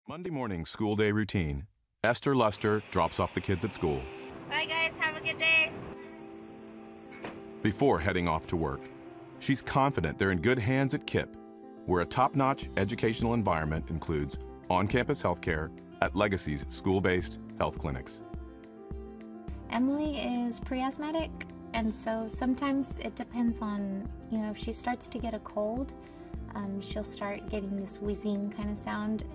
Monday morning school day routine. Esther Luster drops off the kids at school. Bye guys, have a good day. Before heading off to work, she's confident they're in good hands at KIPP, where a top-notch educational environment includes on-campus healthcare at Legacy's school-based health clinics. Emily is pre-asthmatic, and so sometimes it depends on, if she starts to get a cold, she'll start getting this wheezing kind of sound.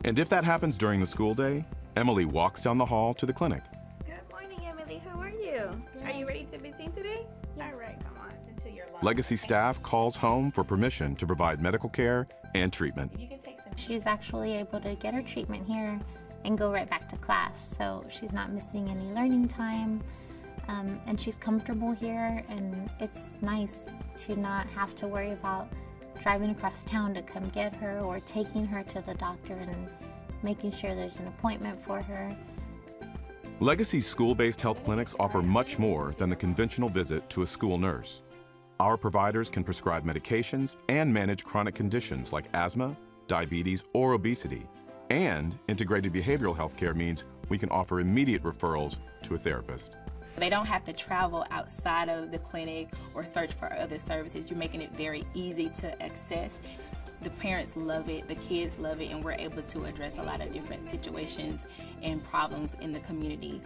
And if that happens during the school day, Emily walks down the hall to the clinic. Good morning, Emily. How are you? Are you ready to be seen today? Yeah. All right, come on. Until you're lunch. Legacy staff calls home for permission to provide medical care and treatment. You can take some. She's actually able to get her treatment here and go right back to class, so she's not missing any learning time, and she's comfortable here, and it's nice to not have to worry about driving across town to come get her or taking her to the doctor and making sure there's an appointment for her. Legacy's school-based health clinics offer much more than the conventional visit to a school nurse. Our providers can prescribe medications and manage chronic conditions like asthma, diabetes, or obesity. And integrated behavioral health care means we can offer immediate referrals to a therapist. They don't have to travel outside of the clinic or search for other services. You're making it very easy to access. The parents love it, the kids love it, and we're able to address a lot of different situations and problems in the community.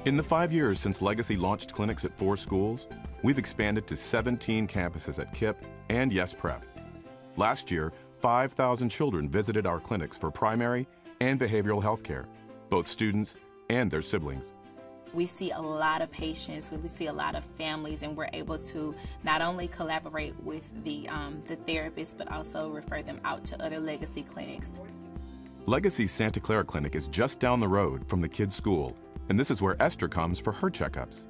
In the 5 years since Legacy launched clinics at 4 schools, we've expanded to 17 campuses at KIPP and Yes PREP. Last year, 5,000 children visited our clinics for primary and behavioral health care, both students and their siblings. We see a lot of patients, we see a lot of families, and we're able to not only collaborate with the therapists, but also refer them out to other Legacy clinics. Legacy's Santa Clara clinic is just down the road from the kids' school, and this is where Esther comes for her checkups.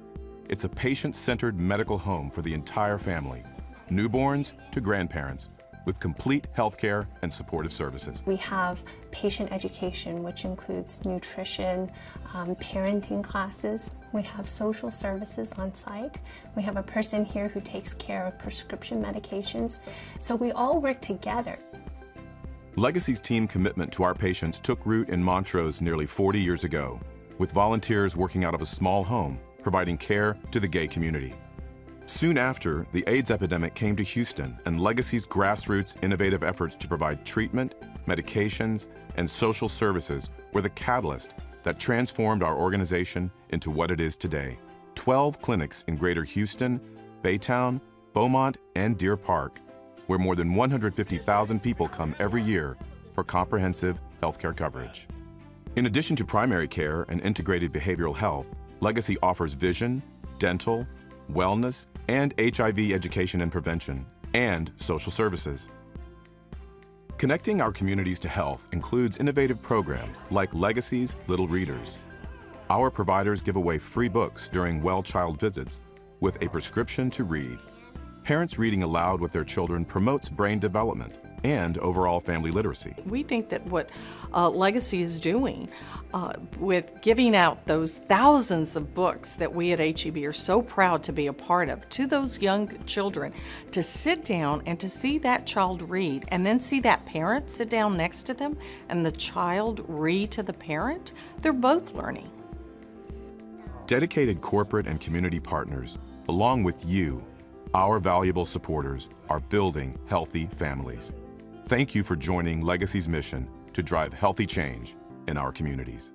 It's a patient-centered medical home for the entire family, newborns to grandparents, with complete health care and supportive services. We have patient education, which includes nutrition, parenting classes. We have social services on site. We have a person here who takes care of prescription medications. So we all work together. Legacy's team commitment to our patients took root in Montrose nearly 40 years ago, with volunteers working out of a small home, providing care to the gay community. Soon after, the AIDS epidemic came to Houston, and Legacy's grassroots innovative efforts to provide treatment, medications, and social services were the catalyst that transformed our organization into what it is today. 12 clinics in Greater Houston, Baytown, Beaumont, and Deer Park, where more than 150,000 people come every year for comprehensive healthcare coverage. In addition to primary care and integrated behavioral health, Legacy offers vision, dental, wellness, and HIV education and prevention, and social services. Connecting our communities to health includes innovative programs like Legacy's Little Readers. Our providers give away free books during well child visits with a prescription to read. Parents reading aloud with their children promotes brain development and overall family literacy. We think that what Legacy is doing with giving out those thousands of books that we at HEB are so proud to be a part of to those young children, to sit down and to see that child read and then see that parent sit down next to them and the child read to the parent, they're both learning. Dedicated corporate and community partners, along with you, our valuable supporters, are building healthy families. Thank you for joining Legacy's mission to drive healthy change in our communities.